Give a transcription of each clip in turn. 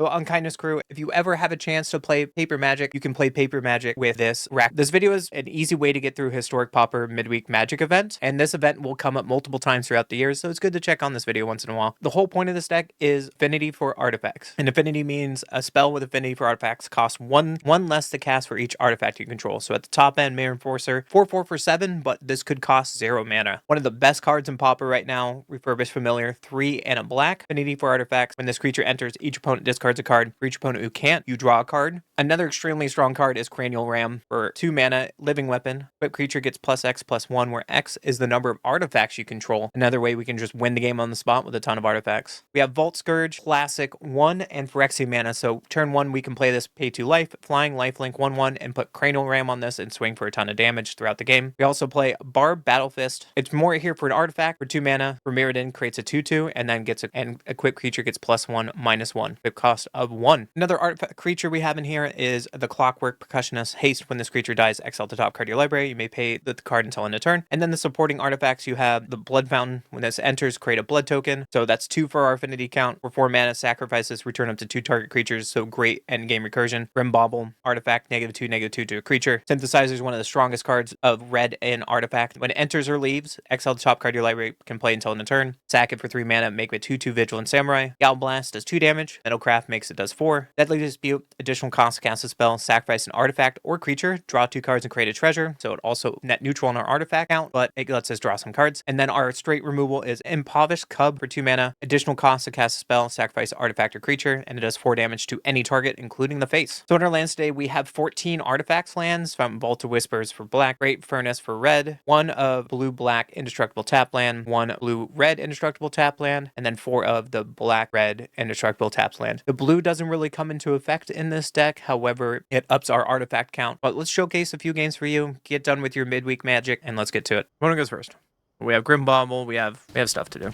So Unkindness Crew, if you ever have a chance to play Paper Magic, you can play Paper Magic with this rack. This video is an easy way to get through historic Pauper Midweek Magic event, and this event will come up multiple times throughout the year, so it's good to check on this video once in a while. The whole point of this deck is affinity for artifacts. And affinity means a spell with affinity for artifacts costs one less to cast for each artifact you control. So at the top end, Mirror Enforcer, 4/4 for 7, but this could cost 0 mana. One of the best cards in Pauper right now, Refurbished Familiar, 3 and a black. Affinity for artifacts. When this creature enters, each opponent discards a card. For each opponent who can't, you draw a card. Another extremely strong card is Cranial Ram for 2 mana, living weapon. Equipped creature gets +X/+1, where X is the number of artifacts you control. Another way we can just win the game on the spot with a ton of artifacts. We have Vault Scourge, classic, 1 and Phyrexian mana. So turn 1, we can play this pay 2 life, flying, lifelink, 1/1, and put Cranial Ram on this and swing for a ton of damage throughout the game. We also play Barb Battle Fist. It's more here for an artifact for 2 mana. For Mirrodin, creates a 2/2, and then gets an equipped creature gets +1/-1. The cost of 1. Another artifact creature we have in here is the Clockwork Percussionist. Haste. When this creature dies, exile the top card of your library. You may pay the card until end of turn. And then the supporting artifacts, you have the Blood Fountain. When this enters, create a blood token. So that's 2 for our affinity count. For 4 mana, sacrifices, return up to 2 target creatures. So great end game recursion. Grim Bauble, artifact, -2/-2 to a creature. Synthesizer is one of the strongest cards of red and artifact. When it enters or leaves, exile the top card of your library, can play until end of turn. Sack it for 3 mana, make it 2/2 Vigilant Samurai. Gal Blast does 2 damage. Metalcraft makes it does 4. Deadly Dispute, additional cost to cast a spell, sacrifice an artifact or creature, draw 2 cards and create a treasure. So it also net neutral on our artifact count, but it lets us draw some cards. And then our straight removal is Impoverished Cub for 2 mana, additional cost to cast a spell, sacrifice an artifact or creature, and it does 4 damage to any target, including the face. So in our lands today, we have 14 artifacts lands, from Vault of Whispers for black, Great Furnace for red, 1 of blue-black indestructible tap land, 1 blue-red indestructible tap land, and then 4 of the black-red indestructible taps land. The blue doesn't really come into effect in this deck, however, it ups our artifact count. But let's showcase a few games for you, get done with your midweek magic, and let's get to it. One goes first. We have Grim Bauble, we have stuff to do.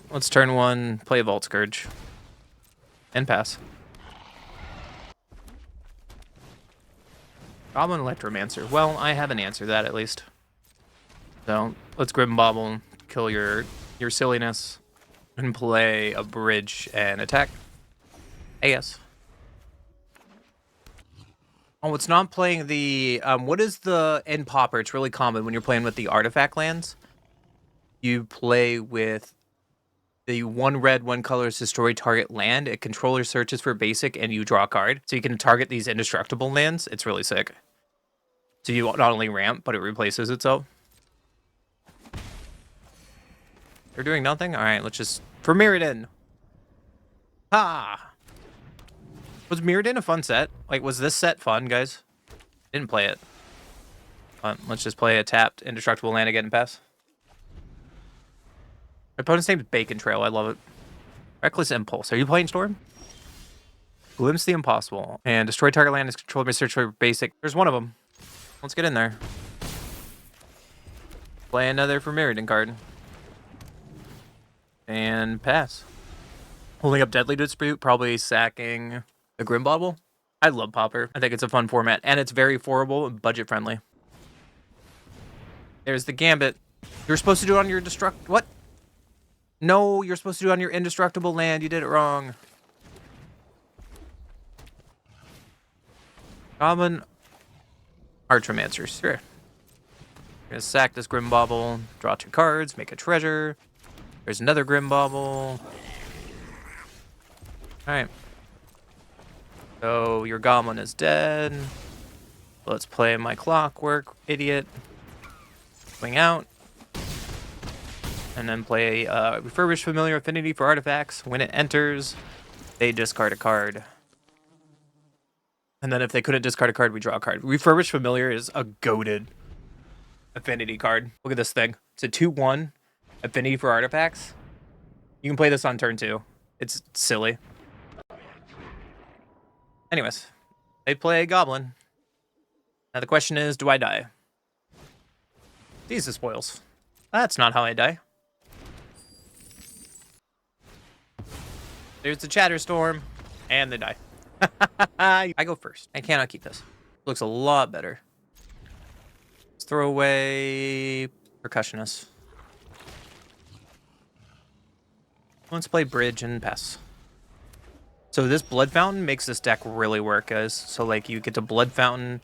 Let's turn 1, play Vault Scourge, and pass. Goblin Electromancer. Well, I have an answer to that at least. So let's Grim Bauble, kill your silliness, and play a bridge and attack. AS. Oh, it's not playing the what is the in Pauper? It's really common when you're playing with the artifact lands. You play with the 1 red, 1 color is destroy target land. A controller searches for basic and you draw a card. So you can target these indestructible lands. It's really sick. So you not only ramp, but it replaces itself. They're doing nothing? Alright, let's just... For Mirrodin. Ha! Was Mirrodin a fun set? Like, was this set fun, guys? Didn't play it. Let's just play a tapped indestructible land again and pass. My opponent's name is Bacon Trail. I love it. Reckless Impulse. Are you playing Storm? Glimpse the Impossible. And destroy target land is controlled by search for basic. There's one of them. Let's get in there. Play another for Mirrodin card. And pass. Holding up Deadly Dispute, probably sacking the Grim Bauble. I love Pauper. I think it's a fun format, and it's very affordable and budget friendly. There's the Gambit. You're supposed to do it on your What? No, you're supposed to do it on your indestructible land. You did it wrong. Goblin Archromancer. Sure. We're gonna sack this Grim Bauble, draw 2 cards, make a treasure. There's another Grim Bauble. Alright. So your Goblin is dead. Let's play my Clockwork, idiot. Swing out. And then play Refurbished Familiar Affinity for artifacts. When it enters, they discard a card. And then if they couldn't discard a card, we draw a card. Refurbished Familiar is a goated affinity card. Look at this thing. It's a 2/1 affinity for artifacts. You can play this on turn 2. It's silly. Anyways, they play Goblin. Now the question is, do I die? These are spoils. That's not how I die. There's the Chatterstorm, and they die. I go first. I cannot keep this. Looks a lot better. Let's throw away Percussionist. Let's play Bridge and pass. So this Blood Fountain makes this deck really work, guys. So like you get to Blood Fountain,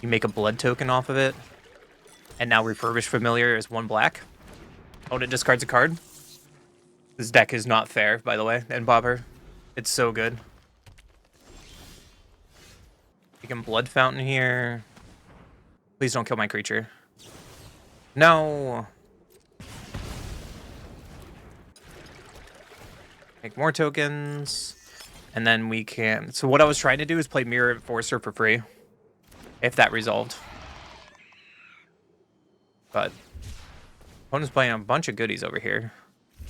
you make a blood token off of it, and now Refurbished Familiar is 1 black. Opponent discards a card. This deck is not fair, by the way, and Pauper. It's so good. You can Blood Fountain here. Please don't kill my creature. No. Make more tokens. And then we can... So what I was trying to do is play Mirror Enforcer for free. If that resolved. But... opponent's playing a bunch of goodies over here.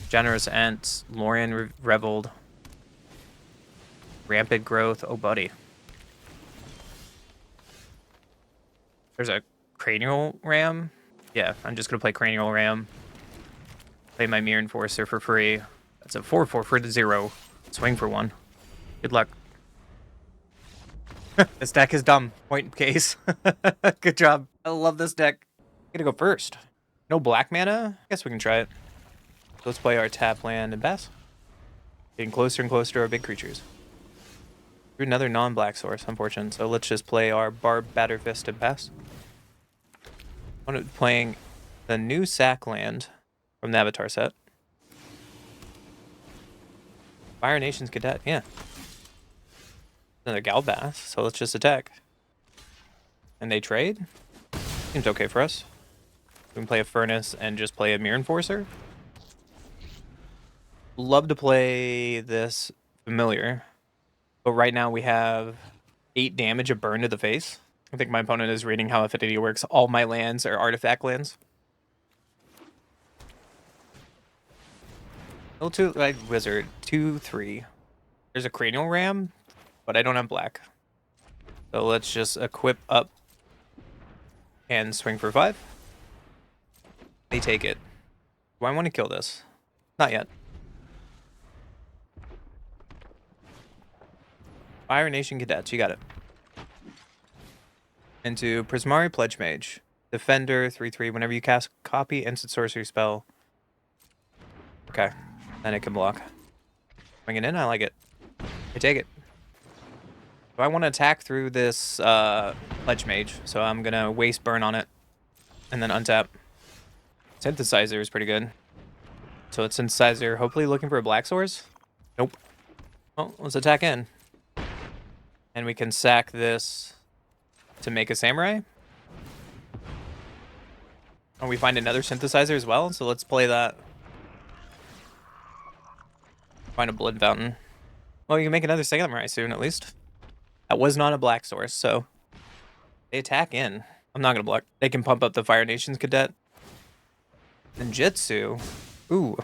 Generous Ent, Lorien Reveled. Rampant Growth. Oh, buddy. There's a Cranial Ram. Yeah, I'm just going to play Cranial Ram. Play my Mirror Enforcer for free. That's a 4/4 for the 0. Swing for 1. Good luck. This deck is dumb. Point case. Good job. I love this deck. I'm gonna go first. No black mana? I guess we can try it. Let's play our tap land and pass. Getting closer and closer to our big creatures. Through another non-black source, unfortunate. So let's just play our Barb Batterfist and pass. I'm playing the new sack land from the Avatar set. Fire Nation's Cadet, yeah. Another Galbath, so let's just attack. And they trade? Seems okay for us. We can play a Furnace and just play a Mirror Enforcer. Love to play this Familiar. But right now we have 8 damage of burn to the face. I think my opponent is reading how Affinity works. All my lands are artifact lands. Little 2 like Wizard. 2/3. There's a Cranial Ram, but I don't have black. So let's just equip up and swing for 5. They take it. Do I want to kill this? Not yet. Fire Nation Cadets, you got it. Into Prismari Pledge Mage. Defender, 3/3. Whenever you cast copy instant sorcery spell. Okay. Then it can block. Bring it in, I like it. I take it. So I want to attack through this Pledge Mage, so I'm going to waste burn on it. And then untap. Synthesizer is pretty good. So it's Synthesizer, hopefully looking for a black source. Nope. Well, let's attack in. And we can sack this to make a Samurai. And we find another Synthesizer as well, so let's play that. Find a Blood Fountain. Well, you can make another Samurai soon, at least. That was not a black source, so... they attack in. I'm not going to block. They can pump up the Fire Nation's Cadet. Ninjutsu. Ooh.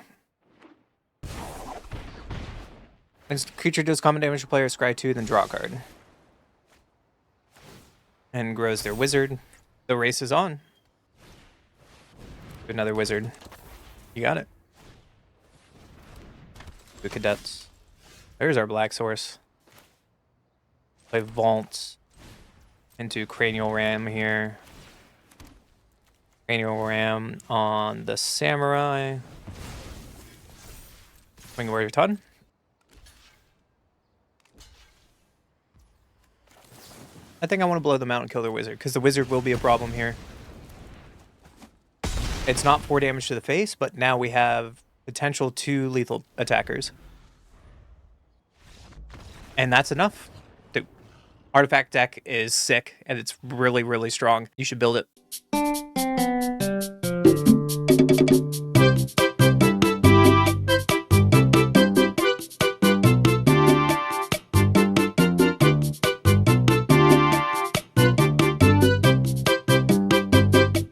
When creature does common damage to player, scry 2, then draw a card. And grows their wizard. The race is on. Another wizard. You got it. The cadets. There's our black source. Play Vault into Cranial Ram here. Cranial Ram on the Samurai. Swing Warrior Ton. I think I want to blow them out and kill their wizard, because the wizard will be a problem here. It's not 4 damage to the face, but now we have potential 2 lethal attackers. And that's enough. The artifact deck is sick, and it's really, really strong. You should build it.